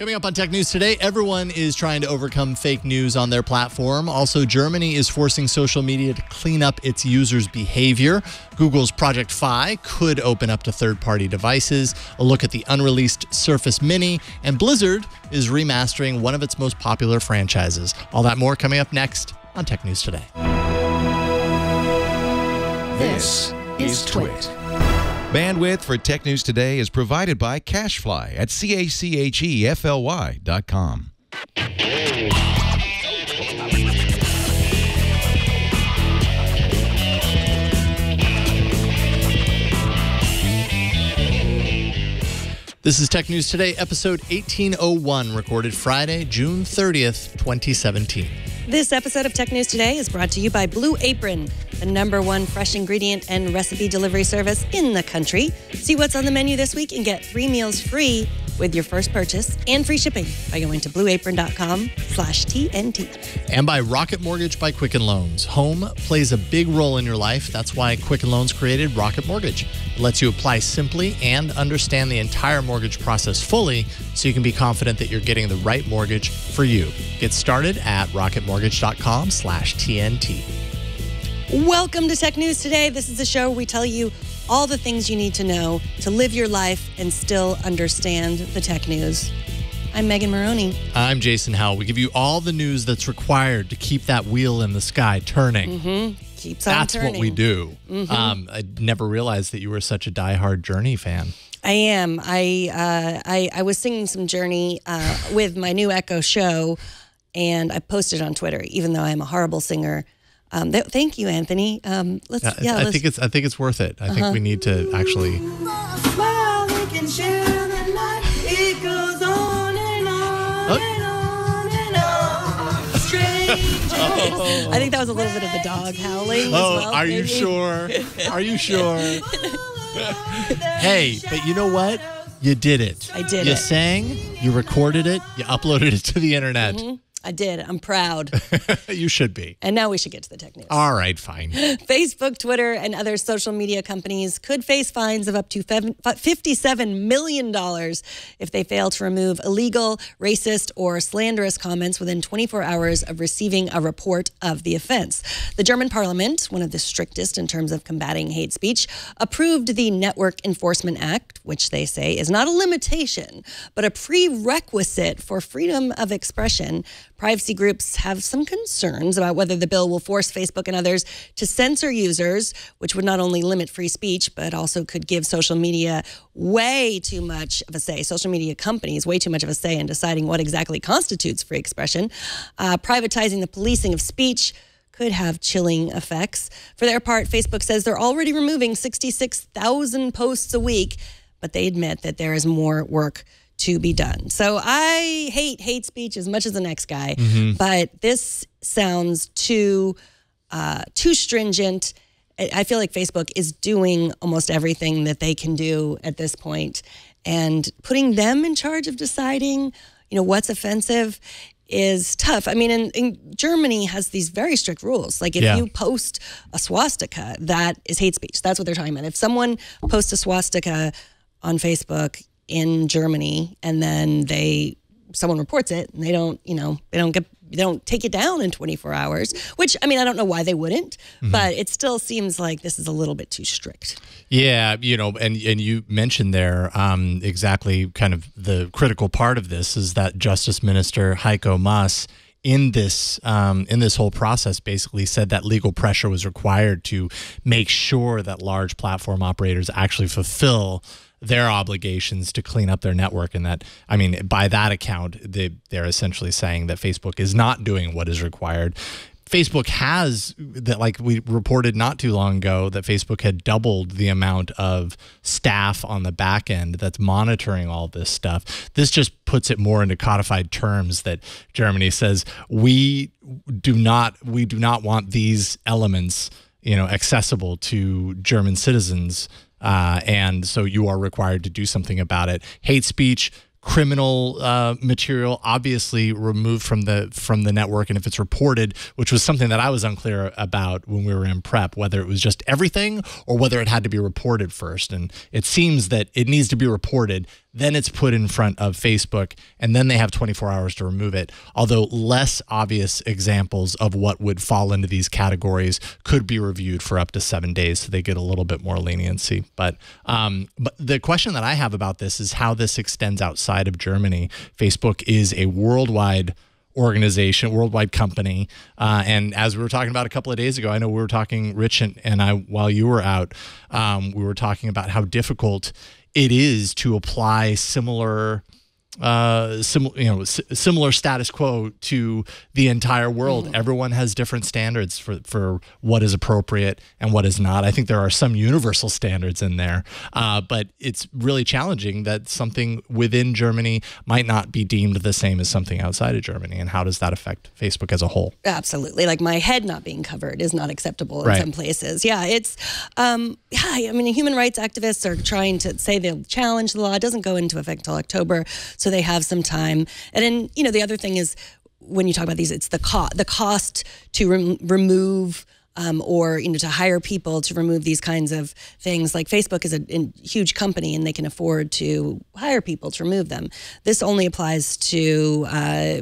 Coming up on Tech News today, everyone is trying to overcome fake news on their platform. Also, Germany is forcing social media to clean up its users' behavior. Google's Project Fi could open up to third-party devices. A look at the unreleased Surface Mini. And Blizzard is remastering one of its most popular franchises. All that more coming up next on Tech News today. This is Twit. Bandwidth for Tech News Today is provided by CashFly at CACHEFLY.com. This is Tech News Today, episode 1801, recorded Friday, June 30th, 2017. This episode of Tech News Today is brought to you by Blue Apron, the #1 fresh ingredient and recipe delivery service in the country. See what's on the menu this week and get 3 meals free with your first purchase and free shipping by going to blueapron.com/TNT. And by Rocket Mortgage by Quicken Loans. Home plays a big role in your life. That's why Quicken Loans created Rocket Mortgage. It lets you apply simply and understand the entire mortgage process fully so you can be confident that you're getting the right mortgage for you. Get started at rocketmortgage.com/TNT. Welcome to Tech News Today. This is the show where we tell you all the things you need to know to live your life and still understand the tech news. I'm Megan Maroney. I'm Jason Howell. We give you all the news that's required to keep that wheel in the sky turning. Keeps on That's turning. what we do. I never realized that you were such a diehard Journey fan. I am. I was singing some Journey with my new Echo show, and I posted on Twitter, even though I'm a horrible singer. Thank you, Anthony. I think it's worth it. I think we need to actually. I think that was a little bit of the dog howling. As well, are you maybe. sure? Are you sure? Hey, but you know what? You did it. I did You it. sang, you recorded it, you uploaded it to the internet. I did. I'm proud. You should be. And now we should get to the tech news. All right, fine. Facebook, Twitter, and other social media companies could face fines of up to $57 million if they fail to remove illegal, racist, or slanderous comments within 24 hours of receiving a report of the offense. The German parliament, one of the strictest in terms of combating hate speech, approved the Network Enforcement Act, which they say is not a limitation, but a prerequisite for freedom of expression. Privacy groups have some concerns about whether the bill will force Facebook and others to censor users, which would not only limit free speech, but also could give social media way too much of a say. Social media companies way too much of a say in deciding what exactly constitutes free expression. Privatizing the policing of speech could have chilling effects. For their part, Facebook says they're already removing 66,000 posts a week, but they admit that there is more work to be done. So I hate speech as much as the next guy, but this sounds too stringent. I feel like Facebook is doing almost everything that they can do at this point, and putting them in charge of deciding, what's offensive is tough. I mean, in Germany has these very strict rules. Like if you post a swastika, that is hate speech. That's what they're talking about. If someone posts a swastika on Facebook in Germany, and then someone reports it, and they don't take it down in 24 hours, which, I mean, I don't know why they wouldn't, but it still seems like this is a little bit too strict. Yeah, and you mentioned there exactly kind of the critical part of this is that Justice Minister Heiko Maas in this whole process basically said that legal pressure was required to make sure that large platform operators actually fulfill their obligations to clean up their network. And that, I mean, by that account, they're essentially saying that Facebook is not doing what is required. Facebook has, that, like we reported not too long ago, that Facebook had doubled the amount of staff on the back end that's monitoring all this stuff. This just puts it more into codified terms that Germany says we do not want these elements, accessible to German citizens. And so you are required to do something about it. Hate speech, criminal material obviously removed from the network, and if it's reported, which was something that I was unclear about when we were in prep, whether it was just everything or whether it had to be reported first. And it seems that it needs to be reported. then it's put in front of Facebook, and then they have 24 hours to remove it. Although less obvious examples of what would fall into these categories could be reviewed for up to 7 days, so they get a little bit more leniency. But the question that I have about this is how this extends outside of Germany. Facebook is a worldwide organization, worldwide company. And as we were talking about a couple of days ago, I know we were talking, Rich and I, while you were out, we were talking about how difficult it is to apply similar status quo to the entire world. Everyone has different standards for what is appropriate and what is not. I think there are some universal standards in there, but it's really challenging that something within Germany might not be deemed the same as something outside of Germany. And how does that affect Facebook as a whole? Absolutely. Like my head not being covered is not acceptable in Right. some places. Yeah, it's, I mean, human rights activists are trying to say they'll challenge the law. It doesn't go into effect until October, so they have some time. And then, the other thing is when you talk about these, it's the cost to remove or to hire people to remove these kinds of things. Like Facebook is a huge company and they can afford to hire people to remove them. This only applies to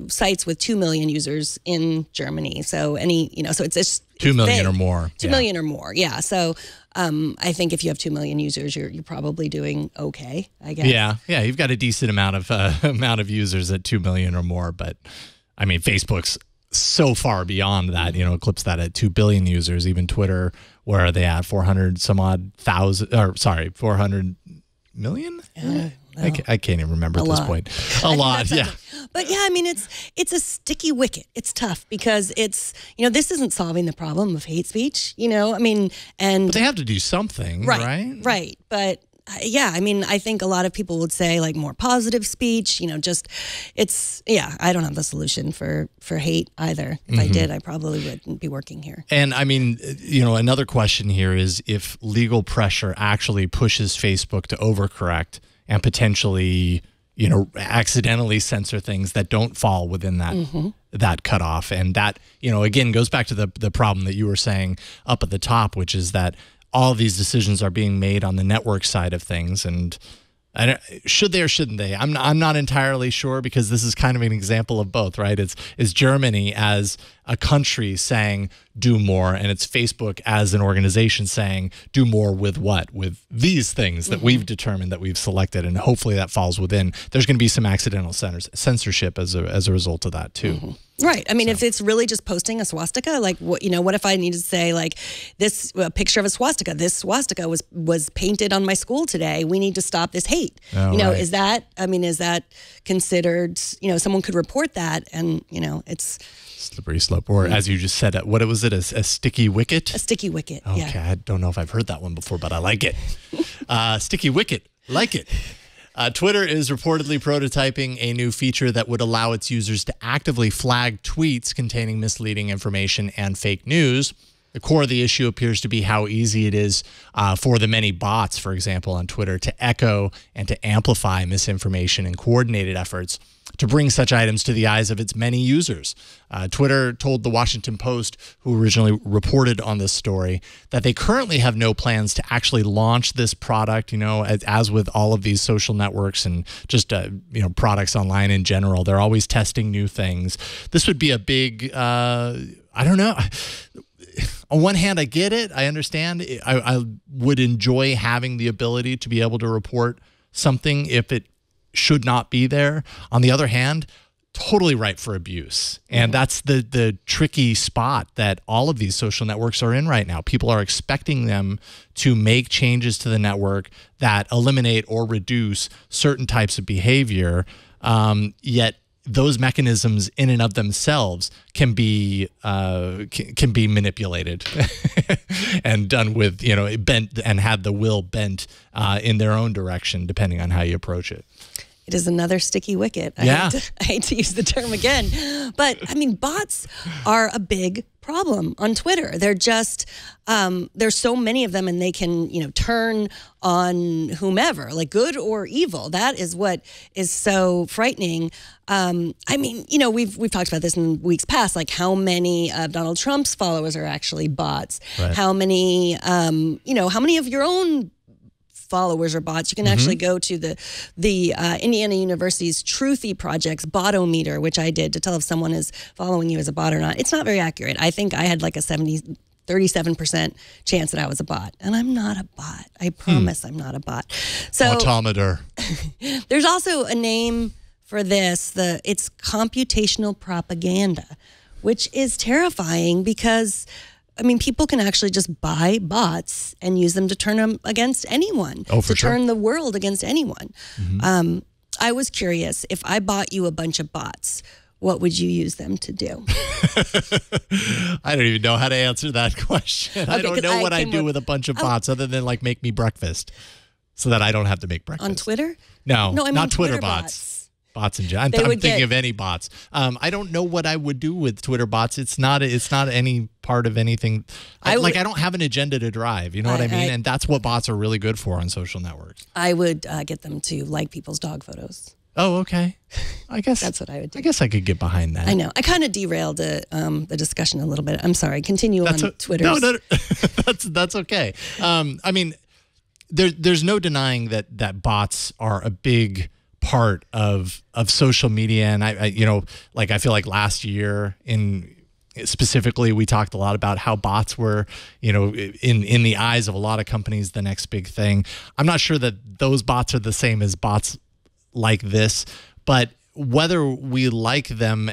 sites with 2 million users in Germany. So so it's 2 million or more. 2 million or more, yeah. So I think if you have 2 million users, you're probably doing okay, I guess. Yeah, you've got a decent amount of users at 2 million or more, but I mean, Facebook's so far beyond that, eclipsed that at 2 billion users. Even Twitter, where are they at? 400 million? I can't even remember at this point. A lot, yeah. But yeah, I mean, it's a sticky wicket. It's tough because it's, this isn't solving the problem of hate speech, but they have to do something, right? Right. But yeah, I mean, I think a lot of people would say like more positive speech, I don't have the solution for hate either. If I did, I probably wouldn't be working here. And I mean, another question here is if legal pressure actually pushes Facebook to overcorrect and potentially, accidentally censor things that don't fall within that cutoff. And that, again, goes back to the problem that you were saying up at the top, which is that all of these decisions are being made on the network side of things. And should they or shouldn't they? I'm not entirely sure, because this is kind of an example of both, right? It's Germany as a country saying do more, and it's Facebook as an organization saying do more with what? With these things that we've determined, that we've selected, and hopefully that falls within. There's going to be some accidental censorship as a result of that too. Right. I mean, if it's really just posting a swastika, like what if I needed to say like this picture of a swastika, this swastika was painted on my school today. We need to stop this hate. Right. Is that considered, someone could report that and, it's slippery slope, or as you just said, what was it? A sticky wicket? A sticky wicket. Okay. Yeah. I don't know if I've heard that one before, but I like it. Sticky wicket. Like it. Twitter is reportedly prototyping a new feature that would allow its users to actively flag tweets containing misleading information and fake news. The core of the issue appears to be how easy it is for the many bots, for example, on Twitter, to echo and to amplify misinformation in coordinated efforts to bring such items to the eyes of its many users. Twitter told the Washington Post, who originally reported on this story, that they currently have no plans to actually launch this product. As with all of these social networks and just products online in general, they're always testing new things. This would be a big, I don't know. On one hand, I get it. I understand. I would enjoy having the ability to be able to report something if it should not be there. On the other hand, totally ripe for abuse. And that's the tricky spot that all of these social networks are in right now. People are expecting them to make changes to the network that eliminate or reduce certain types of behavior, yet those mechanisms in and of themselves can be manipulated and done with, bent, and have the will bent in their own direction, depending on how you approach it. It is another sticky wicket. Yeah. I hate to use the term again, but I mean, bots are a big problem on Twitter. They're just, there's so many of them, and they can, turn on whomever, like good or evil. That is what is so frightening. I mean, we've talked about this in weeks past, like how many of Donald Trump's followers are actually bots. Right. How many, how many of your own followers are bots. You can actually go to the Indiana University's Truthy Project's botometer, which I did to tell if someone is following you as a bot or not. It's not very accurate. I think I had like a 37% chance that I was a bot. And I'm not a bot. I promise I'm not a bot. So Autometer. There's also a name for this. It's computational propaganda, which is terrifying because, I mean, people can actually just buy bots and use them to turn them against anyone. Oh, for sure. Turn the world against anyone. I was curious, if I bought you a bunch of bots, what would you use them to do? I don't even know how to answer that question. Okay, I don't know what I do with a bunch of bots other than like make me breakfast so that I don't have to make breakfast. On Twitter? No, I mean not Twitter bots. Bots in general. I'm thinking of any bots. I don't know what I would do with Twitter bots. It's not any part of anything. I don't have an agenda to drive. You know what I mean? And that's what bots are really good for on social networks. I would get them to like people's dog photos. Oh, okay. I guess that's what I would do. I guess I could get behind that. I know. I kind of derailed the discussion a little bit. I'm sorry. Continue on Twitter. No, that's okay. I mean, there's no denying that bots are a big part of social media, and I feel like last year specifically we talked a lot about how bots were, in the eyes of a lot of companies, the next big thing. I'm not sure that those bots are the same as bots like this, but whether we like them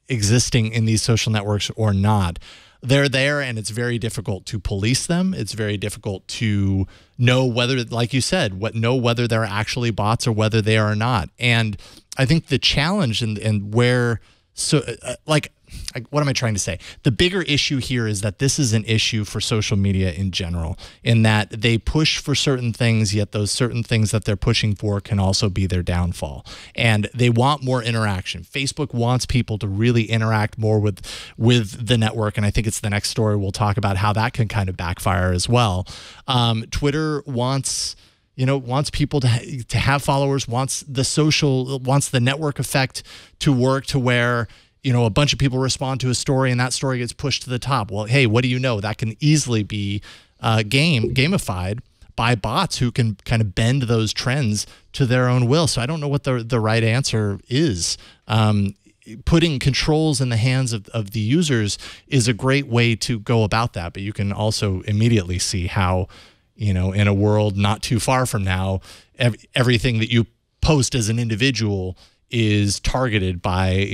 existing in these social networks or not, they're there, and it's very difficult to police them. It's very difficult to know whether, like you said, whether they're actually bots or whether they are not. And I think the challenge and where, what am I trying to say? The bigger issue here is that this is an issue for social media in general, in that they push for certain things, yet those certain things that they're pushing for can also be their downfall. And they want more interaction. Facebook wants people to really interact more with the network, and I think it's the next story we'll talk about how that can kind of backfire as well. Twitter wants people to have followers, wants the network effect to work to where a bunch of people respond to a story and that story gets pushed to the top. Well, hey, what do you know? That can easily be gamified by bots who can kind of bend those trends to their own will. So I don't know what the right answer is. Putting controls in the hands of the users is a great way to go about that. But you can also immediately see how, in a world not too far from now, everything that you post as an individual is targeted by,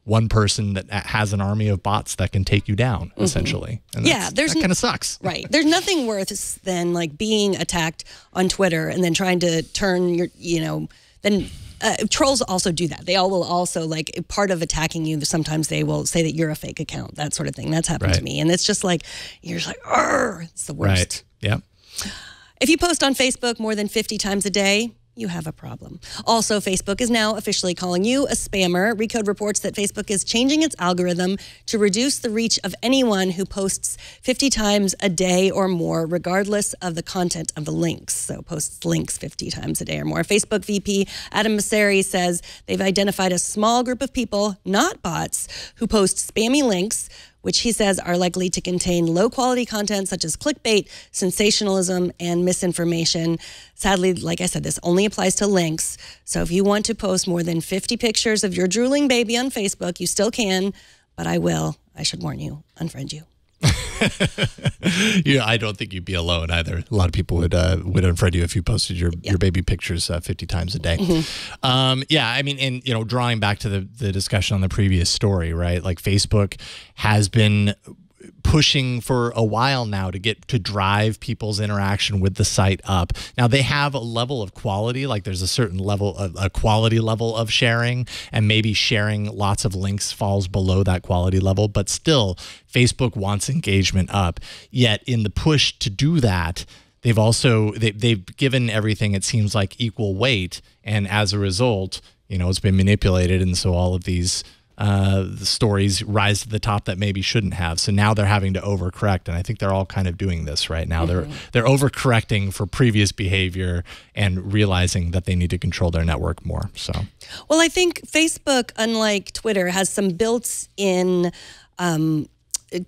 one person that has an army of bots that can take you down, essentially. And that kind of sucks. Right. There's nothing worse than like being attacked on Twitter and then trying to turn your, then trolls also do that. They all will also, like, part of attacking you, sometimes they will say that you're a fake account, that sort of thing. That's happened to me. And it's just like, you're just like, argh, it's the worst. Right. Yeah. If you post on Facebook more than 50 times a day, you have a problem. Also, Facebook is now officially calling you a spammer. Recode reports that Facebook is changing its algorithm to reduce the reach of anyone who posts 50 times a day or more, regardless of the content of the links. So posts links 50 times a day or more. Facebook VP Adam Mosseri says they've identified a small group of people, not bots, who post spammy links, which he says are likely to contain low-quality content such as clickbait, sensationalism, and misinformation. Sadly, like I said, this only applies to links. So if you want to post more than 50 pictures of your drooling baby on Facebook, you still can, but I should warn you, unfriend you. Yeah, I don't think you'd be alone either. A lot of people would unfriend you if you posted your baby pictures 50 times a day. Yeah, I mean, and drawing back to the discussion on the previous story, right? Like Facebook has been pushing for a while now to drive people's interaction with the site up. Now they have a level of quality, like there's a certain level of a quality level of sharing, and maybe sharing lots of links falls below that quality level, but still Facebook wants engagement up. Yet in the push to do that, they've given everything, it seems like, equal weight, and as a result, it's been manipulated, and so all of these the stories rise to the top that maybe shouldn't have. So now they're having to overcorrect, and I think they're all kind of doing this right now. They're overcorrecting for previous behavior and realizing that they need to control their network more. So, well, I think Facebook, unlike Twitter, has some built-in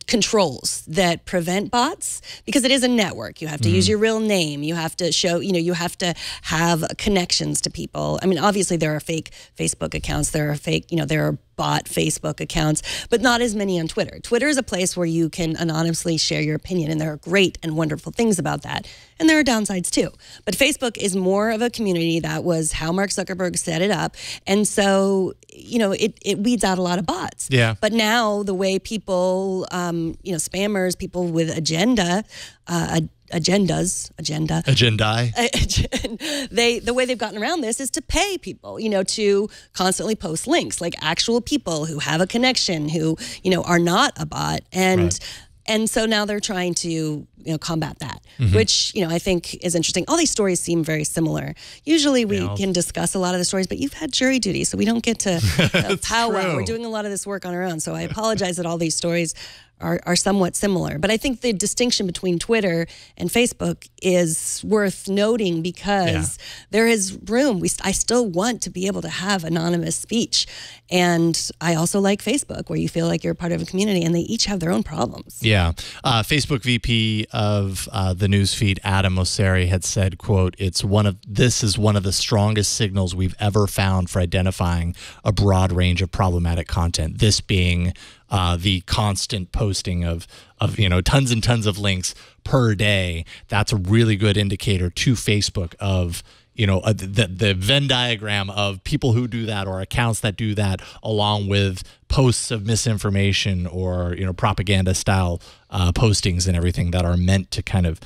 controls that prevent bots, because it is a network. You have to use your real name. You have to show, you have to have connections to people. I mean, obviously there are fake Facebook accounts. There are fake, there are bot Facebook accounts, but not as many on Twitter. Twitter is a place where you can anonymously share your opinion, and there are great and wonderful things about that. And there are downsides too. But Facebook is more of a community. That was how Mark Zuckerberg set it up. And so, it weeds out a lot of bots. Yeah. But now the way people, spammers, people with agenda, the way they've gotten around this is to pay people, to constantly post links, like actual people who have a connection, who, are not a bot. And so now they're trying to, combat that, which, I think is interesting. All these stories seem very similar. Usually we can discuss a lot of the stories, but you've had jury duty, so we don't get to powwow. We're doing a lot of this work on our own. So I apologize that all these stories are somewhat similar. But I think the distinction between Twitter and Facebook is worth noting, because there is room. I still want to be able to have anonymous speech. And I also like Facebook, where you feel like you're part of a community, and they each have their own problems. Yeah. Facebook VP of the newsfeed, Adam Mosseri, had said, quote, this is one of the strongest signals we've ever found for identifying a broad range of problematic content. This being the constant posting of tons and tons of links per day. That's a really good indicator to Facebook of the Venn diagram of people who do that, or accounts that do that, along with posts of misinformation or propaganda style postings and everything that are meant to kind of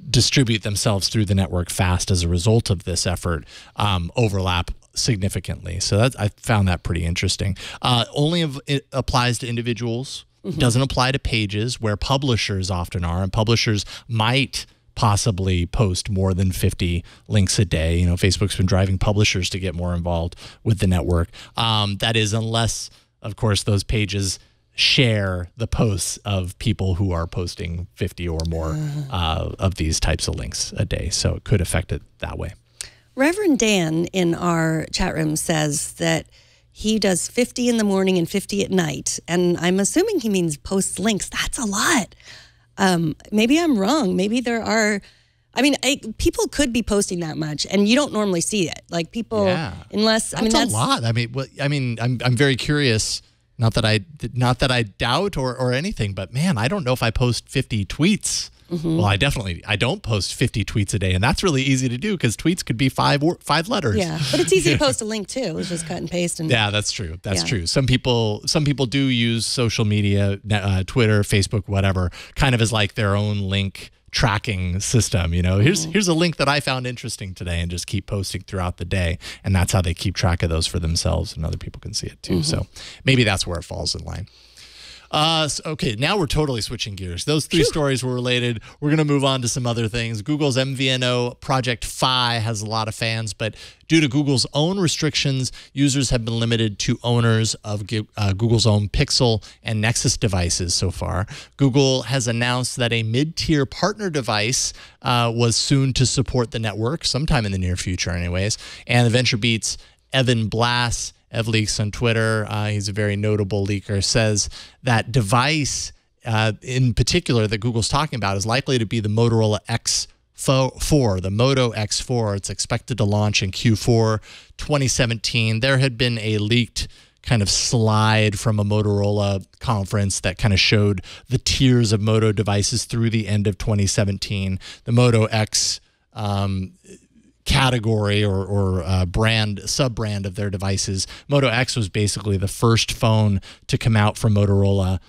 distribute themselves through the network fast as a result of this effort, overlap significantly. So I found that pretty interesting. It applies to individuals. Doesn't apply to pages, where publishers often are, and publishers might possibly post more than 50 links a day. Facebook's been driving publishers to get more involved with the network. That is, unless, of course, those pages share the posts of people who are posting 50 or more of these types of links a day. So it could affect it that way. Reverend Dan in our chat room says that he does 50 in the morning and 50 at night. And I'm assuming he means posts links. That's a lot. Maybe I'm wrong. Maybe there are, people could be posting that much, and you don't normally see it. Like people, unless, that's a lot. I'm very curious. Not that I doubt or anything, but man, I don't know if I post 50 tweets. Well, I don't post 50 tweets a day, and that's really easy to do, because tweets could be five letters. Yeah, but it's easy to post a link too. It's just cut and paste. Yeah, that's true. That's true. Some people do use social media, Twitter, Facebook, whatever, kind of as like their own link tracking system. Here's a link that I found interesting today, and just keep posting throughout the day, and that's how they keep track of those for themselves, and other people can see it too. So maybe that's where it falls in line. Okay, now we're totally switching gears. Those three stories were related. We're going to move on to some other things. Google's MVNO Project Fi has a lot of fans, but due to Google's own restrictions, users have been limited to owners of Google's own Pixel and Nexus devices so far. Google has announced that a mid-tier partner device was soon to support the network, sometime in the near future anyways, and the VentureBeat's Evan Blass, EvLeaks on Twitter, he's a very notable leaker, says that device in particular that Google's talking about is likely to be the Motorola X4, the Moto X4. It's expected to launch in Q4 2017. There had been a leaked kind of slide from a Motorola conference that kind of showed the tiers of Moto devices through the end of 2017. The Moto X category or sub-brand of their devices. Moto X was basically the first phone to come out from Motorola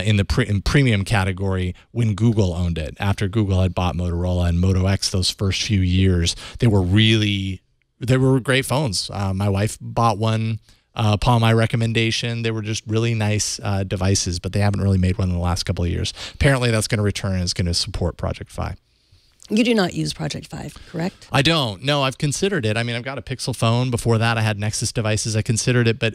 in the premium category when Google owned it. After Google had bought Motorola, and Moto X, those first few years, they were great phones. My wife bought one upon my recommendation. They were just really nice devices, but they haven't really made one in the last couple of years. Apparently that's going to return and is going to support Project Fi. You do not use Project 5, correct? I don't. No, I've considered it. I've got a Pixel phone. Before that, I had Nexus devices. I considered it, but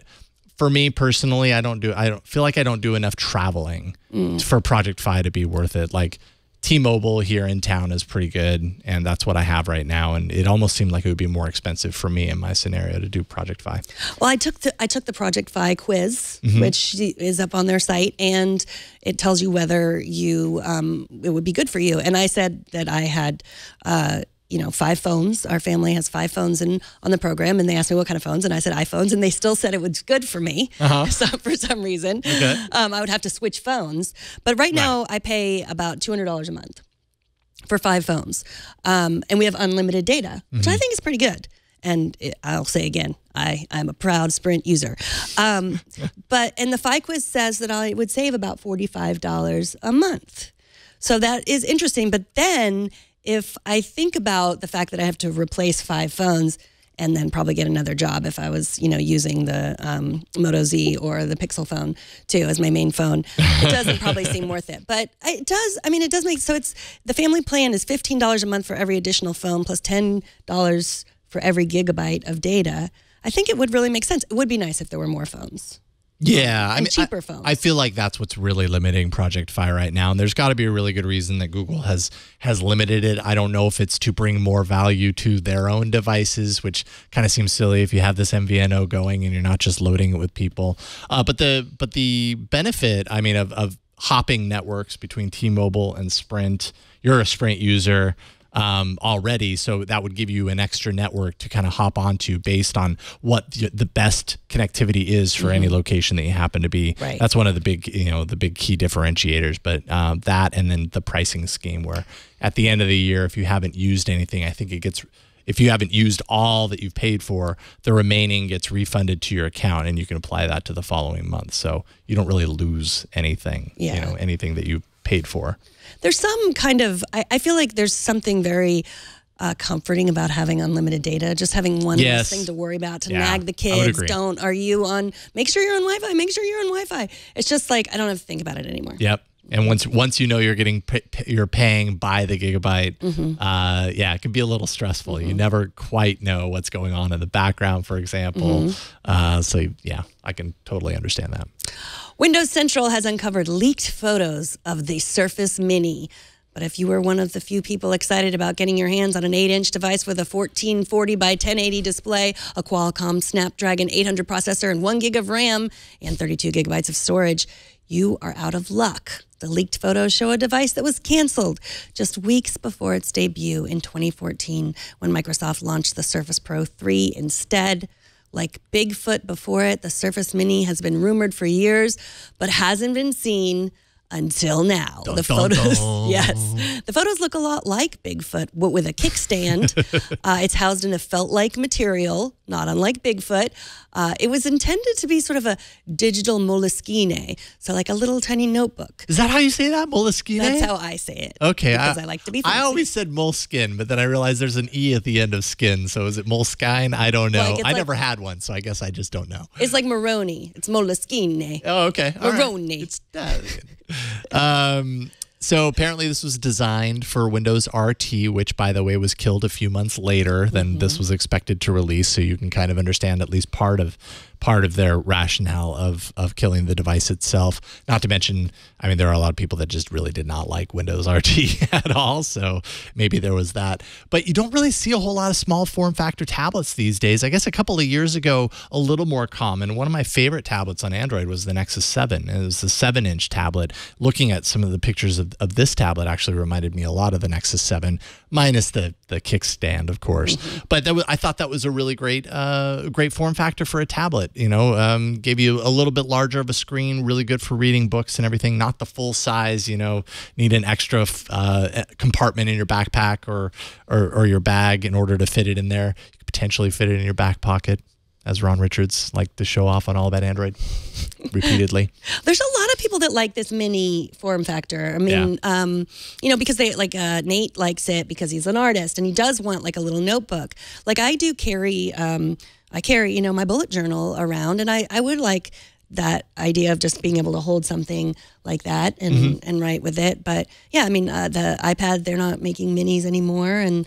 for me personally, I don't feel like I don't do enough traveling for Project Fi to be worth it. Like T-Mobile here in town is pretty good, and that's what I have right now. And it almost seemed like it would be more expensive for me in my scenario to do Project Fi. Well, I took the Project Fi quiz, which is up on their site, and it tells you whether it would be good for you. And I said that I had 5 phones. Our family has 5 phones on the program, and they asked me what kind of phones, and I said iPhones, and they still said it was good for me. So for some reason, I would have to switch phones. But right now, I pay about $200 a month for 5 phones, and we have unlimited data, which I think is pretty good. And I'll say again, I'm a proud Sprint user. And the Fi quiz says that I would save about $45 a month. So that is interesting. But then if I think about the fact that I have to replace 5 phones and then probably get another job if I was, using the Moto Z or the Pixel phone too as my main phone, it doesn't probably seem worth it. But it does. I mean, it does make so. It's the family plan is $15 a month for every additional phone plus $10 for every gigabyte of data. I think it would really make sense. It would be nice if there were more phones. Yeah, I mean, cheaper phones. I feel like that's what's really limiting Project Fi right now, and there's got to be a really good reason that Google has limited it. I don't know if it's to bring more value to their own devices, which kind of seems silly if you have this MVNO going and you're not just loading it with people. But the benefit, I mean, of hopping networks between T-Mobile and Sprint, you're a Sprint user already, so that would give you an extra network to kind of hop onto based on what the best connectivity is for any location that you happen to be. Right. That's one of the big, the big key differentiators. But that, and then the pricing scheme, where at the end of the year, if you haven't used anything, I think if you haven't used all that you've paid for, the remaining gets refunded to your account, and you can apply that to the following month. So you don't really lose anything, anything that you paid for. There's some kind of, I feel like there's something very comforting about having unlimited data, just having one less thing to worry about, to nag the kids. Are you on, make sure you're on Wi-Fi, make sure you're on Wi-Fi. It's just like, I don't have to think about it anymore. Yep. And once you know you're paying by the gigabyte, it can be a little stressful. You never quite know what's going on in the background, for example. So yeah, I can totally understand that. Windows Central has uncovered leaked photos of the Surface Mini. But if you were one of the few people excited about getting your hands on an 8-inch device with a 1440 by 1080 display, a Qualcomm Snapdragon 800 processor, and 1 gig of RAM, and 32 gigabytes of storage, you are out of luck. The leaked photos show a device that was canceled just weeks before its debut in 2014 when Microsoft launched the Surface Pro 3 instead. Like Bigfoot before it, the Surface Mini has been rumored for years, but hasn't been seen until now. The photos look a lot like Bigfoot, but with a kickstand. It's housed in a felt-like material, not unlike Bigfoot. It was intended to be sort of a digital Moleskine, so like a little tiny notebook. Is that how you say that, Moleskine? That's how I say it. Okay, because I like to be fancy. I always said moleskin, but then I realized there's an E at the end of skin, so is it moleskine? I don't know. I never had one, so I guess I just don't know. It's like Maroni. It's Moleskine. Oh, okay. Maroni. It's so apparently this was designed for Windows RT, which, by the way, was killed a few months later than this was expected to release. So you can kind of understand at least part of their rationale of killing the device itself. Not to mention, I mean, there are a lot of people that just really did not like Windows RT at all. So maybe there was that. But you don't really see a whole lot of small form factor tablets these days. I guess a couple of years ago, a little more common. One of my favorite tablets on Android was the Nexus 7. It was the 7-inch tablet. Looking at some of the pictures of this tablet actually reminded me a lot of the Nexus 7, minus the kickstand, of course. But I thought that was a really great form factor for a tablet. Gave you a little bit larger of a screen, really good for reading books and everything. Not the full size, need an extra compartment in your backpack or your bag in order to fit it in there. You could potentially fit it in your back pocket, as Ron Richards liked to show off on All About Android repeatedly. There's a lot of people that like this mini form factor. I mean, because they Nate likes it because he's an artist and he does want like a little notebook. Like I do carry, my bullet journal around, and I would like that idea of just being able to hold something like that and write with it. But yeah, I mean, the iPad, they're not making minis anymore, and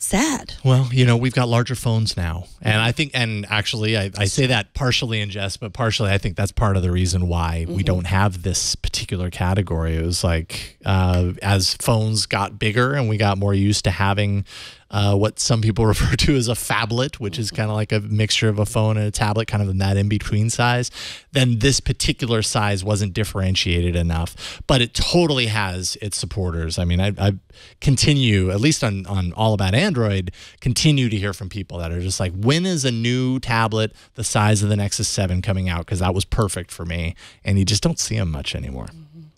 Sad. Well, you know, we've got larger phones now. And I think, and actually, I say that partially in jest, but partially I think that's part of the reason why we don't have this particular category. It was like as phones got bigger and we got more used to having what some people refer to as a phablet, which is kind of like a mixture of a phone and a tablet, kind of in that in-between size, then this particular size wasn't differentiated enough. But it totally has its supporters. I mean, I continue, at least on All About Android, continue to hear from people that are just like, when is a new tablet the size of the Nexus 7 coming out? Because that was perfect for me. And you just don't see them much anymore.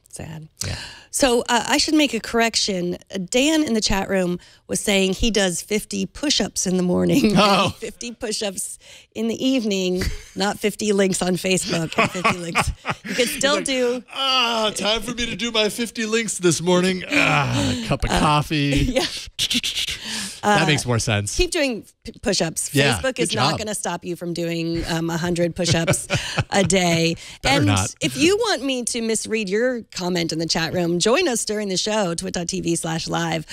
Sad. Yeah. So I should make a correction. Dan in the chat room was saying he does 50 push-ups in the morning, Oh. 50 push-ups in the evening, not 50 links on Facebook and 50 links. You could still do. Time for me to do my 50 links this morning. A cup of coffee. Yeah. That makes more sense. Keep doing push-ups. Yeah, Facebook good is not job. going to stop you from doing 100 push-ups a day. Better and not. if you want me to misread your comment in the chat room, join us during the show, twit.tv/live,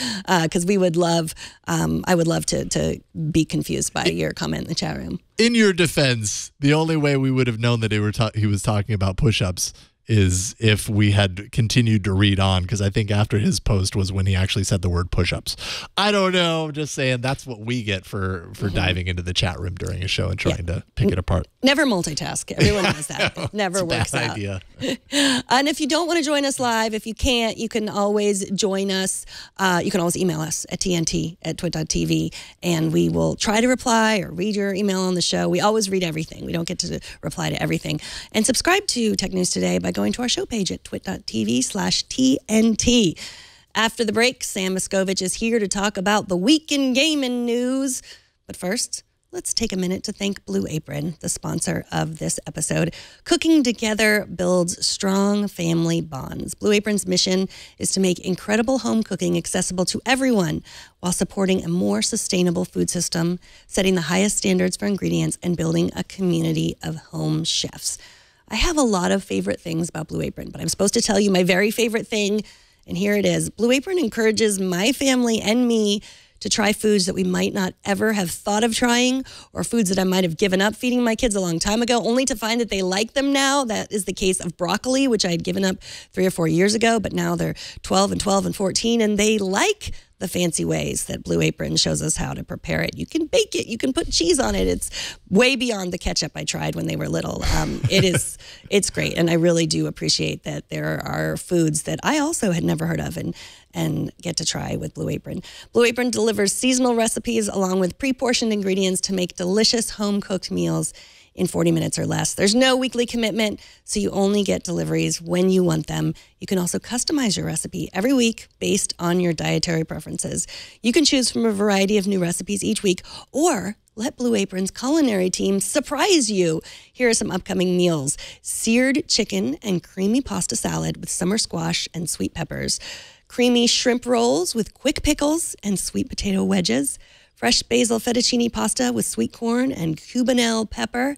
because we would love, I would love to be confused by your comment in the chat room. In your defense, the only way we would have known that he was talking about push-ups is if we had continued to read on, because I think after his post was when he actually said the word push-ups. I don't know. I'm just saying that's what we get for diving into the chat room during a show and trying to pick it apart. Never multitask. Everyone knows that. It never works Bad out. idea. And if you don't want to join us live, if you can't, you can always join us. You can always email us at tnt@twit.tv, and we will try to reply or read your email on the show. We always read everything. We don't get to reply to everything. And subscribe to Tech News Today by going to our show page at twit.tv/TNT. After the break, Sam Machkovech is here to talk about the week in gaming news. But first, let's take a minute to thank Blue Apron, the sponsor of this episode. Cooking together builds strong family bonds. Blue Apron's mission is to make incredible home cooking accessible to everyone while supporting a more sustainable food system, setting the highest standards for ingredients, and building a community of home chefs. I have a lot of favorite things about Blue Apron, but I'm supposed to tell you my very favorite thing, and here it is. Blue Apron encourages my family and me to try foods that we might not ever have thought of trying, or foods that I might have given up feeding my kids a long time ago, only to find that they like them now. That is the case of broccoli, which I had given up 3 or 4 years ago, but now they're 12 and 14, and they like the fancy ways that Blue Apron shows us how to prepare it. You can bake it. You can put cheese on it. It's way beyond the ketchup I tried when they were little. It's great, and I really do appreciate that there are foods that I also had never heard of and get to try with Blue Apron. Blue Apron delivers seasonal recipes along with pre-portioned ingredients to make delicious home-cooked meals in 40 minutes or less. There's no weekly commitment, so you only get deliveries when you want them. You can also customize your recipe every week based on your dietary preferences. You can choose from a variety of new recipes each week, or let Blue Apron's culinary team surprise you. Here are some upcoming meals: seared chicken and creamy pasta salad with summer squash and sweet peppers, creamy shrimp rolls with quick pickles and sweet potato wedges, fresh basil fettuccine pasta with sweet corn and cubanelle pepper,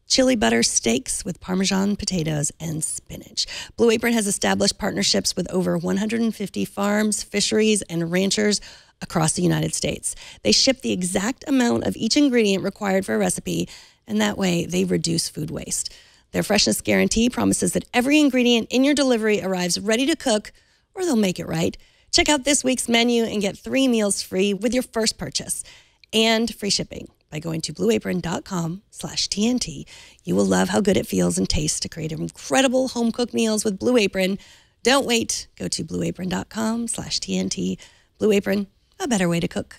chili butter steaks with Parmesan potatoes and spinach. Blue Apron has established partnerships with over 150 farms, fisheries, and ranchers across the United States. They ship the exact amount of each ingredient required for a recipe, and that way they reduce food waste. Their freshness guarantee promises that every ingredient in your delivery arrives ready to cook, or they'll make it right. Check out this week's menu and get 3 meals free with your first purchase and free shipping by going to blueapron.com/TNT. You will love how good it feels and tastes to create incredible home-cooked meals with Blue Apron. Don't wait. Go to blueapron.com/TNT. Blue Apron, a better way to cook.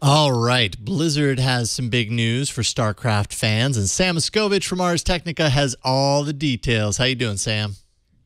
All right. Blizzard has some big news for Starcraft fans, and Sam Machkovech from Ars Technica has all the details. How you doing, Sam?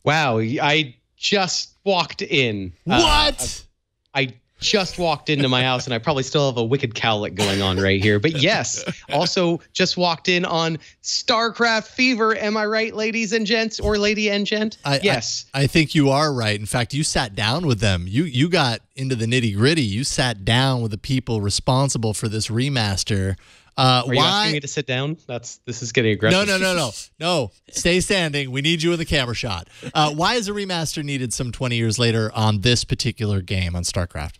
Wow, I just walked in. What? I just walked into my house, and I probably still have a wicked cowlick going on right here. But yes, also just walked in on Starcraft fever. Am I right, ladies and gents, or lady and gent? Yes. I think you are right. In fact, you sat down with them. You got into the nitty gritty. You sat down with the people responsible for this remaster. Are you asking me to sit down? This is getting aggressive. No. Stay standing. We need you in the camera shot. Why is a remaster needed some 20 years later on this particular game, on StarCraft?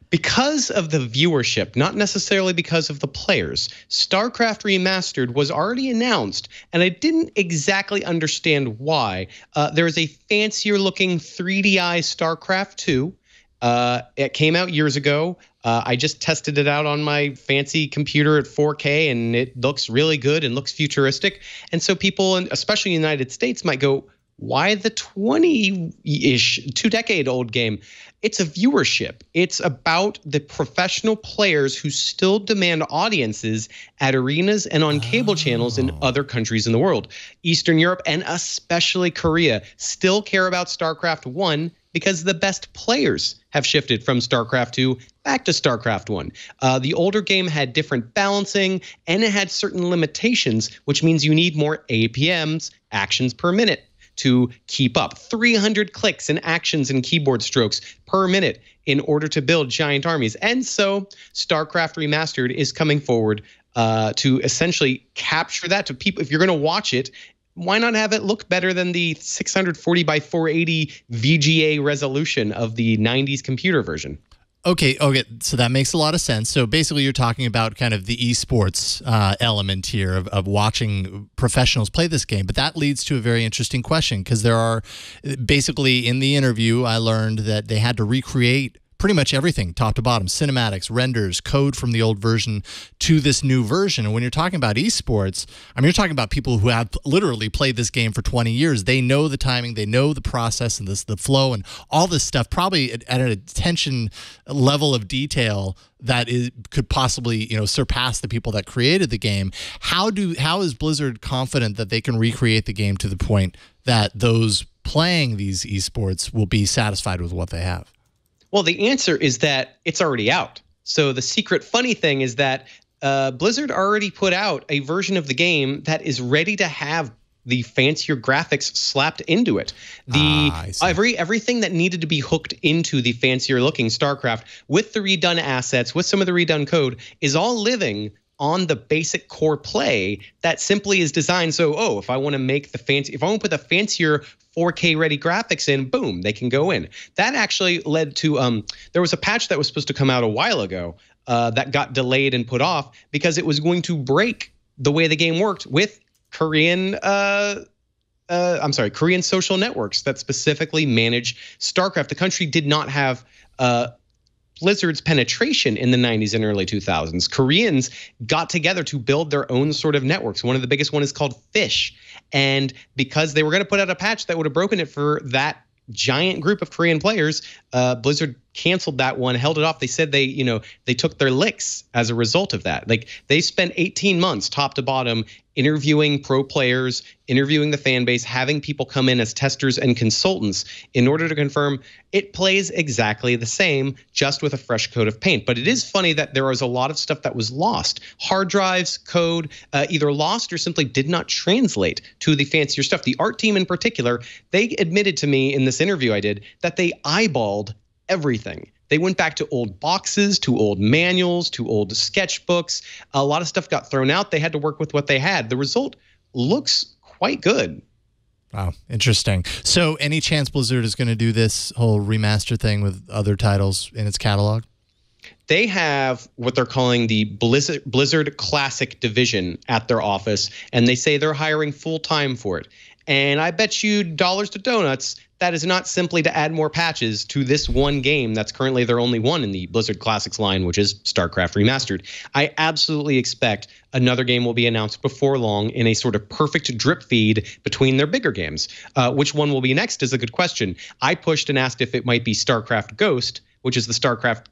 Because of the viewership, not necessarily because of the players, StarCraft Remastered was already announced, and I didn't exactly understand why. There is a fancier-looking 3DI StarCraft 2. It came out years ago. I just tested it out on my fancy computer at 4K, and it looks really good and looks futuristic. And so people, especially in the United States, might go, why the 20-ish, 2-decade-old game? It's a viewership. It's about the professional players who still demand audiences at arenas and on cable channels in other countries in the world. Eastern Europe and especially Korea still care about StarCraft 1 because the best players have shifted from StarCraft 2 back to StarCraft 1. The older game had different balancing, and it had certain limitations, which means you need more APMs, actions per minute, to keep up. 300 clicks and actions and keyboard strokes per minute in order to build giant armies. And so StarCraft Remastered is coming forward to essentially capture that to people. If you're going to watch it, why not have it look better than the 640 by 480 VGA resolution of the 90s computer version? Okay, so that makes a lot of sense. So basically you're talking about kind of the esports element here of watching professionals play this game. But that leads to a very interesting question, because there are basically in the interview I learned that they had to recreate pretty much everything, top to bottom, cinematics, renders, code from the old version to this new version. And when you're talking about esports, I mean, you're talking about people who have literally played this game for 20 years. They know the timing, they know the process and the flow and all this stuff, probably at an attention level of detail that could possibly, surpass the people that created the game. How is Blizzard confident that they can recreate the game to the point that those playing these esports will be satisfied with what they have? Well, the answer is that it's already out. So the secret funny thing is that Blizzard already put out a version of the game that is ready to have the fancier graphics slapped into it. Everything that needed to be hooked into the fancier looking StarCraft with the redone assets, with some of the redone code, is all living on the basic core play that simply is designed so, if I want to put the fancier 4K ready graphics in, boom, they can go in. That actually led to, there was a patch that was supposed to come out a while ago that got delayed and put off because it was going to break the way the game worked with Korean social networks that specifically manage StarCraft. The country did not have Blizzard's penetration in the 90s and early 2000s. Koreans got together to build their own sort of networks. One of the biggest one is called Fish. And because they were going to put out a patch that would have broken it for that giant group of Korean players, Blizzard canceled that one, held it off. They said they took their licks as a result of that. Like, they spent 18 months top to bottom interviewing pro players, interviewing the fan base, having people come in as testers and consultants in order to confirm it plays exactly the same, just with a fresh coat of paint. But it is funny that there was a lot of stuff that was lost. Hard drives, code, either lost or simply did not translate to the fancier stuff. The art team in particular, they admitted to me in this interview I did that they eyeballed everything. They went back to old boxes, to old manuals, to old sketchbooks. A lot of stuff got thrown out. They had to work with what they had. The result looks quite good. Wow, interesting. So any chance Blizzard is going to do this whole remaster thing with other titles in its catalog? They have what they're calling the Blizzard Classic Division at their office, and they say they're hiring full-time for it. And I bet you dollars to donuts, that is not simply to add more patches to this one game that's currently their only one in the Blizzard Classics line, which is StarCraft Remastered. I absolutely expect another game will be announced before long in a sort of perfect drip feed between their bigger games. Which one will be next is a good question. I pushed and asked if it might be StarCraft Ghost, which is the StarCraft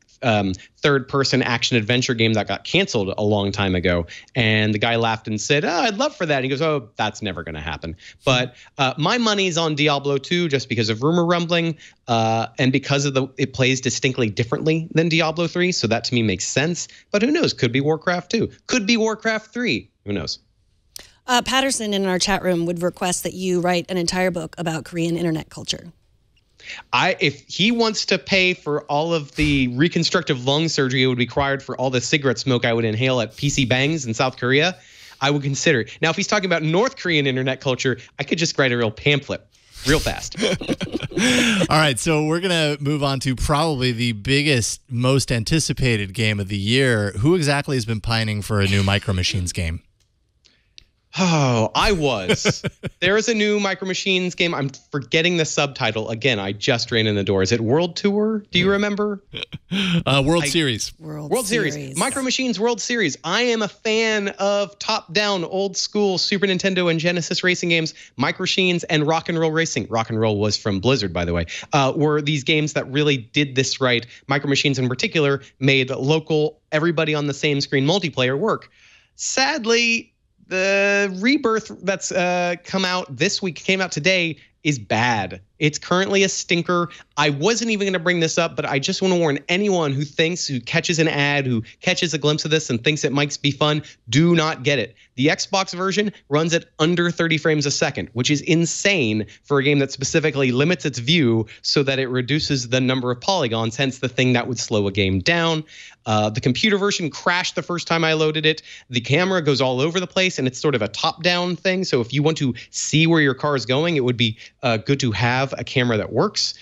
third-person action-adventure game that got canceled a long time ago. And the guy laughed and said, I'd love for that. And he goes, that's never going to happen. But my money's on Diablo 2 just because of rumor rumbling and because of it plays distinctly differently than Diablo 3. So that to me makes sense. But who knows? Could be Warcraft 2. Could be Warcraft 3. Who knows? Patterson in our chat room would request that you write an entire book about Korean internet culture. If he wants to pay for all of the reconstructive lung surgery it would be required for all the cigarette smoke I would inhale at PC Bangs in South Korea, I would consider it. Now, if he's talking about North Korean internet culture, I could just write a real pamphlet. real fast. All right, so we're going to move on to probably the biggest, most anticipated game of the year. Who exactly has been pining for a new Micro Machines game? Oh, I was. There is a new Micro Machines game. I'm forgetting the subtitle. Again, I just ran in the door. Is it World Tour? Do you remember? World Series. World Series. Micro Machines World Series. I am a fan of top-down, old-school Super Nintendo and Genesis racing games. Micro Machines and Rock and Roll Racing. Rock and Roll was from Blizzard, by the way. Were these games that really did this right. Micro Machines in particular made local, everybody on the same screen multiplayer work. Sadly, the rebirth that's came out today, is bad. It's currently a stinker. I wasn't even going to bring this up, but I just want to warn anyone who catches an ad, who catches a glimpse of this and thinks it might be fun, do not get it. The Xbox version runs at under 30 frames a second, which is insane for a game that specifically limits its view so that it reduces the number of polygons, hence the thing that would slow a game down. The computer version crashed the first time I loaded it. The camera goes all over the place, and it's sort of a top-down thing. So if you want to see where your car is going, it would be good to have a camera that works.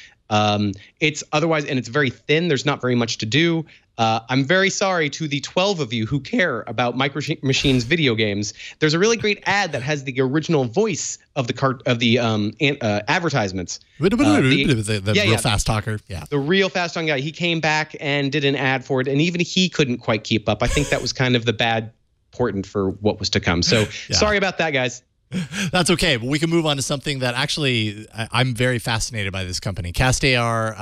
It's otherwise, and it's very thin. There's not very much to do. I'm very sorry to the 12 of you who care about Micro Machines video games. There's a really great ad that has the original voice of the advertisements. The real fast talker. Yeah. The real fast talking guy. He came back and did an ad for it, and even he couldn't quite keep up. I think that was kind of the bad portent for what was to come. So sorry about that, guys. That's okay, but we can move on to something that actually I'm very fascinated by this company. CastAR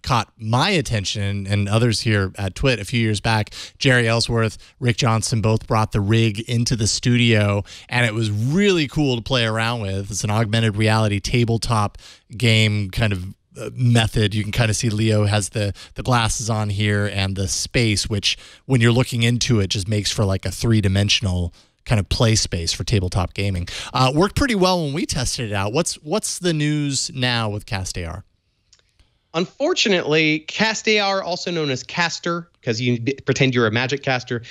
caught my attention and others here at TWiT a few years back. Jerry Ellsworth, Rick Johnson both brought the rig into the studio, and it was really cool to play around with. It's an augmented reality tabletop game kind of method. You can kind of see Leo has the glasses on here and the space, which when you're looking into it just makes for like a three-dimensional kind of play space for tabletop gaming. Worked pretty well when we tested it out. What's the news now with CastAR? Unfortunately, CastAR, also known as CastAR, because you pretend you're a magic caster,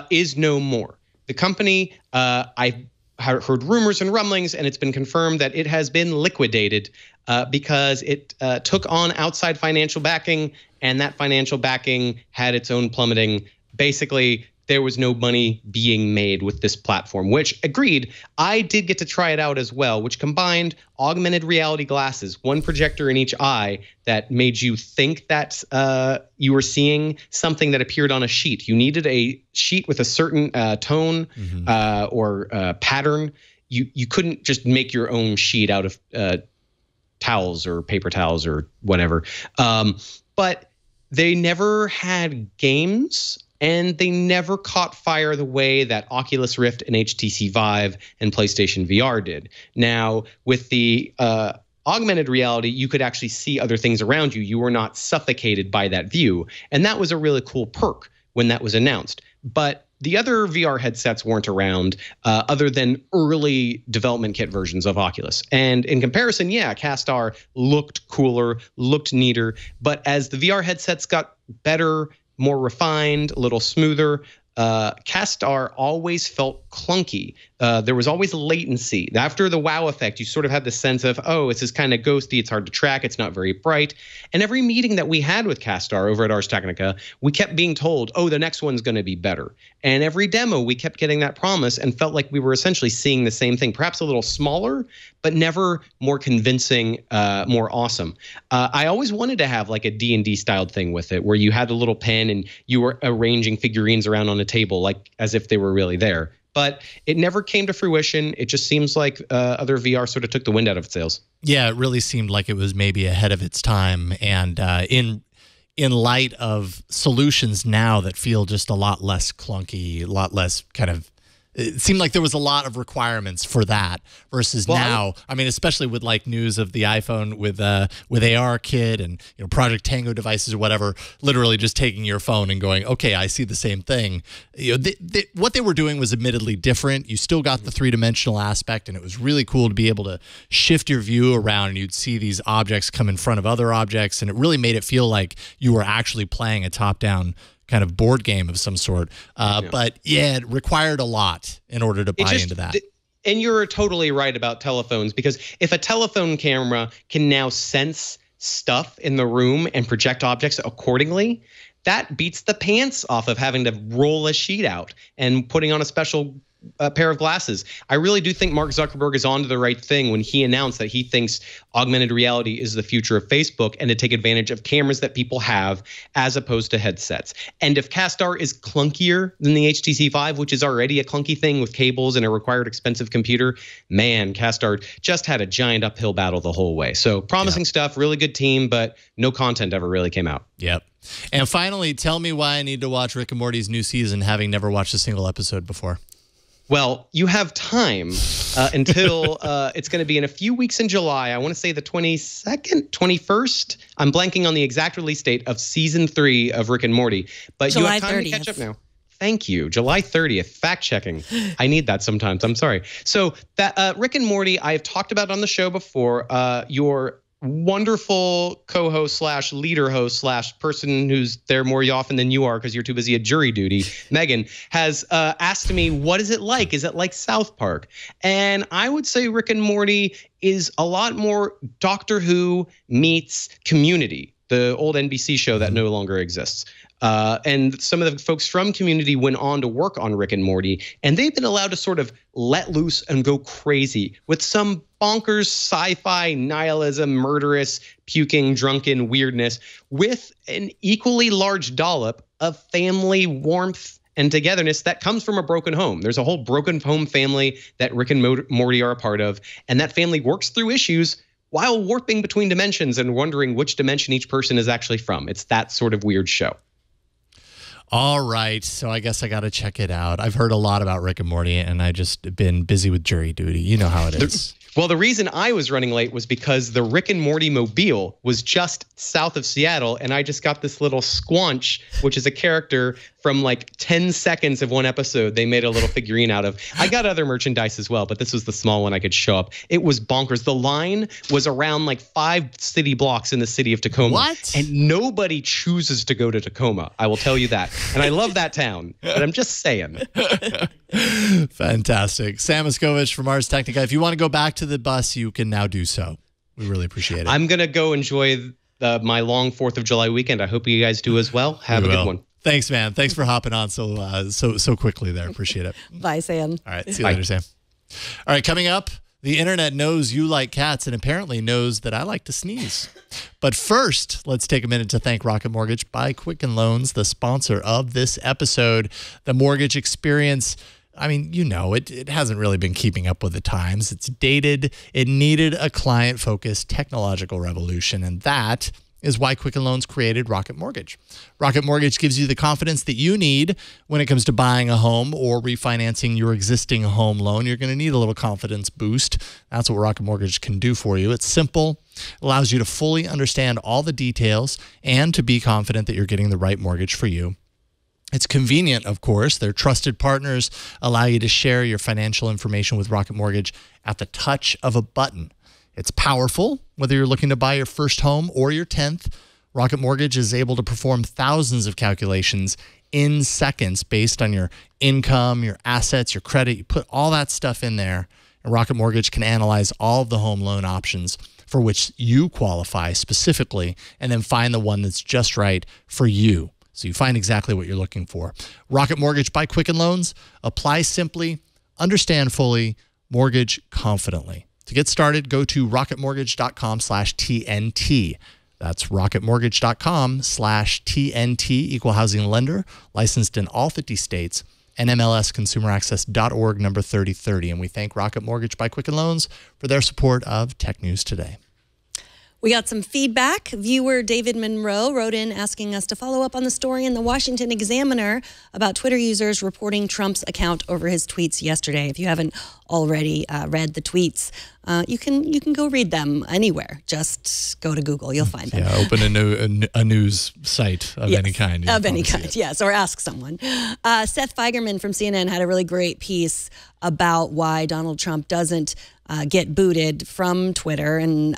is no more. The company, I've heard rumors and rumblings, and it's been confirmed that it has been liquidated because it took on outside financial backing, and that financial backing had its own plummeting. Basically, there was no money being made with this platform, which, agreed, I did get to try it out as well, which combined augmented reality glasses, one projector in each eye that made you think that you were seeing something that appeared on a sheet. You needed a sheet with a certain tone or pattern. You couldn't just make your own sheet out of towels or paper towels or whatever. But they never had games, and they never caught fire the way that Oculus Rift and HTC Vive and PlayStation VR did. Now, with the augmented reality, you could actually see other things around you. You were not suffocated by that view. And that was a really cool perk when that was announced. But the other VR headsets weren't around other than early development kit versions of Oculus. And in comparison, yeah, CastAR looked cooler, looked neater. But as the VR headsets got better, more refined, a little smoother, CastAR always felt clunky. There was always latency. After the wow effect, you sort of had the sense of, oh, this is kind of ghosty, it's hard to track, it's not very bright. And every meeting that we had with CastAR over at Ars Technica, we kept being told, oh, the next one's going to be better. And every demo, we kept getting that promise and felt like we were essentially seeing the same thing, perhaps a little smaller, but never more convincing, more awesome. I always wanted to have like a D&D styled thing with it, where you had a little pen and you were arranging figurines around on a table, like as if they were really there. But it never came to fruition. It just seems like other VR sort of took the wind out of its sails. Yeah, it really seemed like it was maybe ahead of its time. And in light of solutions now that feel just a lot less clunky, a lot less kind of, it seemed like there was a lot of requirements for that versus now. I mean, especially with like news of the iPhone with ARKit and Project Tango devices or whatever, literally just taking your phone and going, okay, I see the same thing. What they were doing was admittedly different. You still got the three-dimensional aspect, and it was really cool to be able to shift your view around, and you'd see these objects come in front of other objects, and it really made it feel like you were actually playing a top-down kind of board game of some sort. But yeah, it required a lot in order to buy into that. And you're totally right about telephones, because if a telephone camera can now sense stuff in the room and project objects accordingly, that beats the pants off of having to roll a sheet out and putting on a special pair of glasses. I really do think Mark Zuckerberg is onto the right thing when he announced that he thinks augmented reality is the future of Facebook, and to take advantage of cameras that people have as opposed to headsets. And if CastAR is clunkier than the HTC Vive, which is already a clunky thing with cables and a required expensive computer, man, CastAR just had a giant uphill battle the whole way. So promising stuff, really good team, but no content ever really came out. Yep. And finally, tell me why I need to watch Rick and Morty's new season, having never watched a single episode before. Well, you have time until it's going to be in a few weeks in July. I want to say the 22nd, 21st. I'm blanking on the exact release date of season 3 of Rick and Morty. But July you have time 30th. to catch up now. Thank you. July 30th. Fact checking. I need that sometimes. I'm sorry. So that Rick and Morty, I've talked about on the show before. Your wonderful co-host / leader host / person who's there more often than you are because you're too busy at jury duty, Megan, has asked me, what is it like? Is it like South Park? And I would say Rick and Morty is a lot more Doctor Who meets Community, the old NBC show that no longer exists. And some of the folks from Community went on to work on Rick and Morty, and they've been allowed to sort of let loose and go crazy with some bonkers sci-fi nihilism, murderous, puking, drunken weirdness with an equally large dollop of family warmth and togetherness that comes from a broken home. There's a whole broken home family that Rick and Morty are a part of, and that family works through issues while warping between dimensions and wondering which dimension each person is actually from. It's that sort of weird show. All right, so I guess I got to check it out. I've heard a lot about Rick and Morty, and I just been busy with jury duty. You know how it is. Well, the reason I was running late was because the Rick and Morty mobile was just south of Seattle, and I just got this little Squanch, which is a character from like 10 seconds of one episode they made a little figurine out of. I got other merchandise as well, but this was the small one I could show up. It was bonkers. The line was around like 5 city blocks in the city of Tacoma. What? And nobody chooses to go to Tacoma. I will tell you that. And I love that town, but I'm just saying. Fantastic. Sam Machkovech from Ars Technica. If you want to go back to the bus, you can now do so. We really appreciate it. I'm going to go enjoy my long 4th of July weekend. I hope you guys do as well. Have a good one. Thanks, man. Thanks for hopping on so quickly there. Appreciate it. Bye, Sam. All right. See you later, Sam. All right. Coming up, the internet knows you like cats and apparently knows that I like to sneeze. But first, let's take a minute to thank Rocket Mortgage by Quicken Loans, the sponsor of this episode. The mortgage experience, I mean, you know, it hasn't really been keeping up with the times. It's dated. It needed a client-focused technological revolution, and that is why Quicken Loans created Rocket Mortgage. Rocket Mortgage gives you the confidence that you need when it comes to buying a home or refinancing your existing home loan. You're going to need a little confidence boost. That's what Rocket Mortgage can do for you. It's simple, allows you to fully understand all the details and to be confident that you're getting the right mortgage for you. It's convenient, of course. Their trusted partners allow you to share your financial information with Rocket Mortgage at the touch of a button. It's powerful, whether you're looking to buy your first home or your 10th. Rocket Mortgage is able to perform thousands of calculations in seconds based on your income, your assets, your credit. You put all that stuff in there, and Rocket Mortgage can analyze all of the home loan options for which you qualify specifically, and then find the one that's just right for you. So you find exactly what you're looking for. Rocket Mortgage by Quicken Loans. Apply simply, understand fully, mortgage confidently. To get started, go to rocketmortgage.com/TNT. That's rocketmortgage.com/TNT, equal housing lender, licensed in all 50 states, NMLSconsumeraccess.org, number 3030. And we thank Rocket Mortgage by Quicken Loans for their support of Tech News Today. We got some feedback. Viewer David Monroe wrote in asking us to follow up on the story in the Washington Examiner about Twitter users reporting Trump's account over his tweets yesterday. If you haven't already read the tweets, you can go read them anywhere. Just go to Google. You'll find them. Yeah, open a news site of any kind. Of any kind, yes, or ask someone. Seth Feigerman from CNN had a really great piece about why Donald Trump doesn't get booted from Twitter, and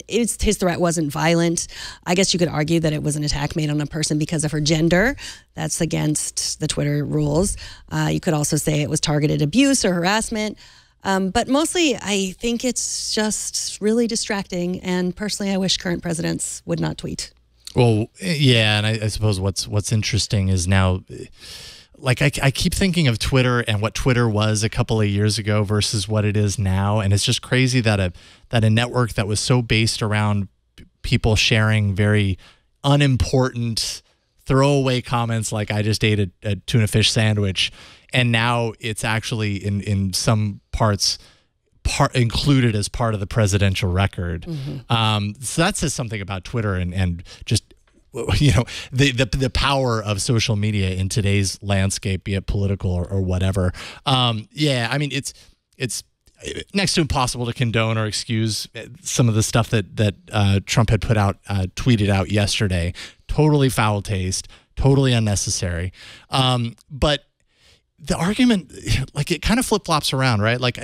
his threat wasn't violent. I guess you could argue that it was an attack made on a person because of her gender. That's against the Twitter rules. You could also say it was targeted abuse or harassment. But mostly, I think it's just really distracting. And personally, I wish current presidents would not tweet. Well, yeah, and I suppose what's interesting is now, like I keep thinking of Twitter and what Twitter was a couple of years ago versus what it is now, and it's just crazy that a network that was so based around people sharing very unimportant throwaway comments like I just ate a tuna fish sandwich, and now it's actually in some parts included as part of the presidential record. So that says something about Twitter and just, you know, the power of social media in today's landscape, be it political or whatever. Yeah, I mean, it's next to impossible to condone or excuse some of the stuff that Trump had tweeted out yesterday. Totally foul taste, totally unnecessary. But the argument, like, it kind of flip-flops around, right? Like,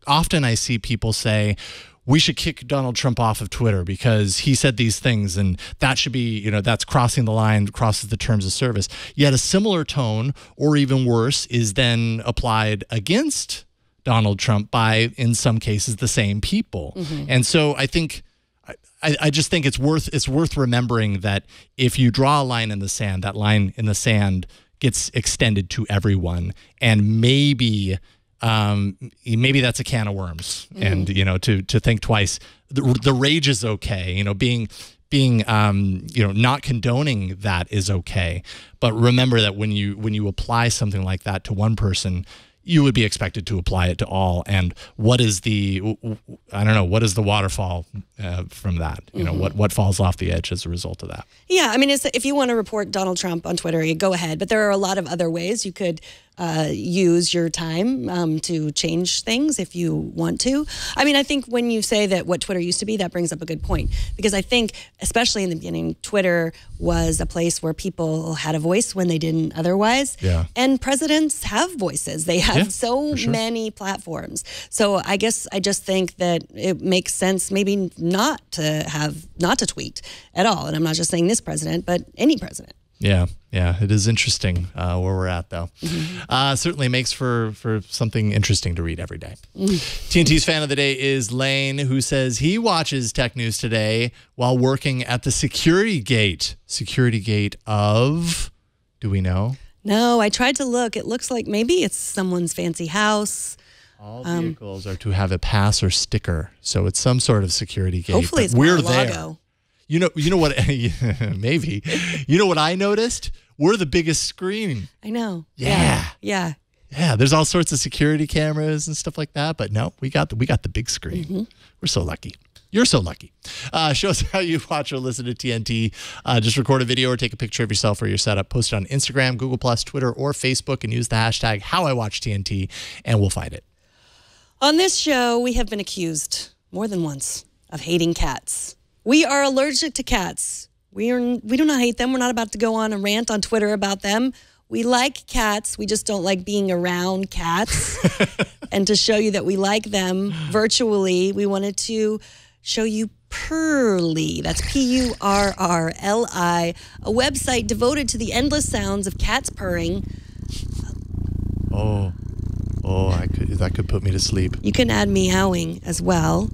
often I see people say, we should kick Donald Trump off of Twitter because he said these things, and that should be, you know, that's crossing the line, crosses the terms of service. Yet a similar tone, or even worse, is then applied against Donald Trump by, in some cases, the same people. And so I think, I just think it's worth remembering that if you draw a line in the sand, that line in the sand gets extended to everyone, and maybe that's a can of worms. And, you know, to think twice. The rage is okay. You know, being you know, not condoning that is okay. But remember that when you apply something like that to one person, you would be expected to apply it to all. And what is the waterfall from that? You know, what falls off the edge as a result of that? Yeah, I mean, if you want to report Donald Trump on Twitter, you go ahead. But there are a lot of other ways you could use your time to change things if you want to. I mean, I think when you say that what Twitter used to be, that brings up a good point. Because I think, especially in the beginning, Twitter was a place where people had a voice when they didn't otherwise. Yeah. And presidents have voices. They have many platforms. So I guess I just think that it makes sense maybe not to tweet at all. And I'm not just saying this president, but any president. Yeah, it is interesting where we're at, though. Certainly makes for something interesting to read every day. TNT's fan of the day is Lane, who says he watches Tech News Today while working at the security gate. Security gate of, do we know? No, I tried to look. It looks like maybe it's someone's fancy house. All vehicles are to have a pass or sticker, so it's some sort of security gate. Hopefully it's we're Mar-a-Lago. There. You know what? Maybe. You know what I noticed? We're the biggest screen. I know. Yeah. There's all sorts of security cameras and stuff like that, but no, we got the big screen. We're so lucky. You're so lucky. Show us how you watch or listen to TNT. Just record a video or take a picture of yourself or your setup. Post it on Instagram, Google+, Twitter, or Facebook, and use the hashtag HowIWatchTNT, and we'll find it. On this show, we have been accused more than once of hating cats. We are allergic to cats. We do not hate them. We're not about to go on a rant on Twitter about them. We like cats. We just don't like being around cats. And to show you that we like them virtually, we wanted to show you Purrly. That's Purrli, a website devoted to the endless sounds of cats purring. Oh, that could put me to sleep. You can add meowing as well.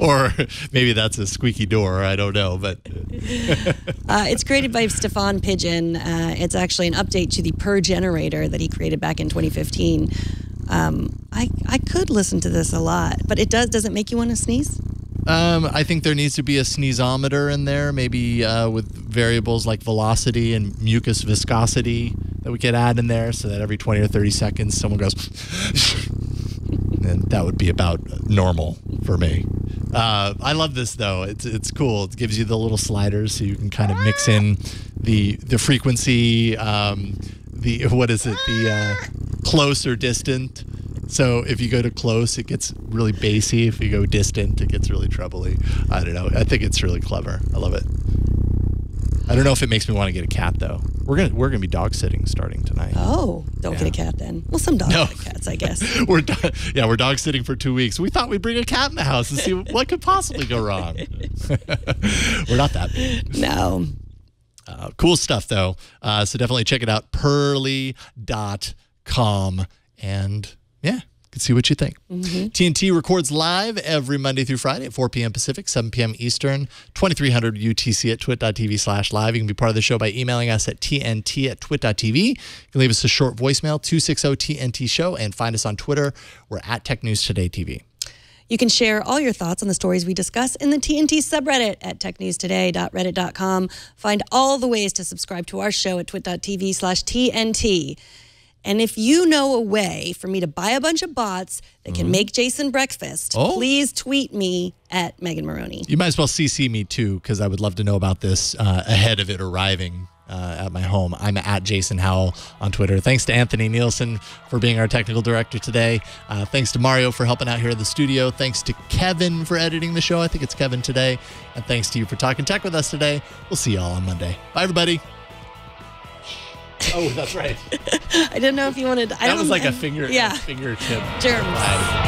Or maybe that's a squeaky door. I don't know, but it's created by Stefan Pigeon. It's actually an update to the Purr generator that he created back in 2015. I could listen to this a lot, but does it make you want to sneeze? I think there needs to be a sneezometer in there, maybe with variables like velocity and mucus viscosity that we could add in there, so that every 20 or 30 seconds someone goes, and that would be about normal for me. I love this though. It's cool. It gives you the little sliders so you can kind of mix in the frequency, the close or distant. So if you go to close, it gets really bassy. If you go distant, it gets really trebly. I don't know. I think it's really clever. I love it. I don't know if it makes me want to get a cat though. We're gonna be dog sitting starting tonight. Oh, don't get a cat then. Well, some dogs like cats, I guess. We're dog sitting for 2 weeks. We thought we'd bring a cat in the house and see what could possibly go wrong. We're not that big. No. Cool stuff though. So definitely check it out. Purrly.com. and yeah, can see what you think. TNT records live every Monday through Friday at 4 p.m. Pacific, 7 p.m. Eastern, 2300 UTC at twit.tv/live. You can be part of the show by emailing us at tnt@twit.tv. You can leave us a short voicemail, 260-TNT-SHOW, and find us on Twitter. We're at Tech News Today TV. You can share all your thoughts on the stories we discuss in the TNT subreddit at technewstoday.reddit.com. Find all the ways to subscribe to our show at twit.tv/TNT. And if you know a way for me to buy a bunch of bots that can make Jason breakfast, please tweet me at Megan Maroney. You might as well CC me too, because I would love to know about this ahead of it arriving at my home. I'm at Jason Howell on Twitter. Thanks to Anthony Nielsen for being our technical director today. Thanks to Mario for helping out here in the studio. Thanks to Kevin for editing the show. I think it's Kevin today. And thanks to you for talking tech with us today. We'll see y'all on Monday. Bye, everybody. Oh, that's right. I didn't know if you wanted. That was like a fingertip. Germs. Bye.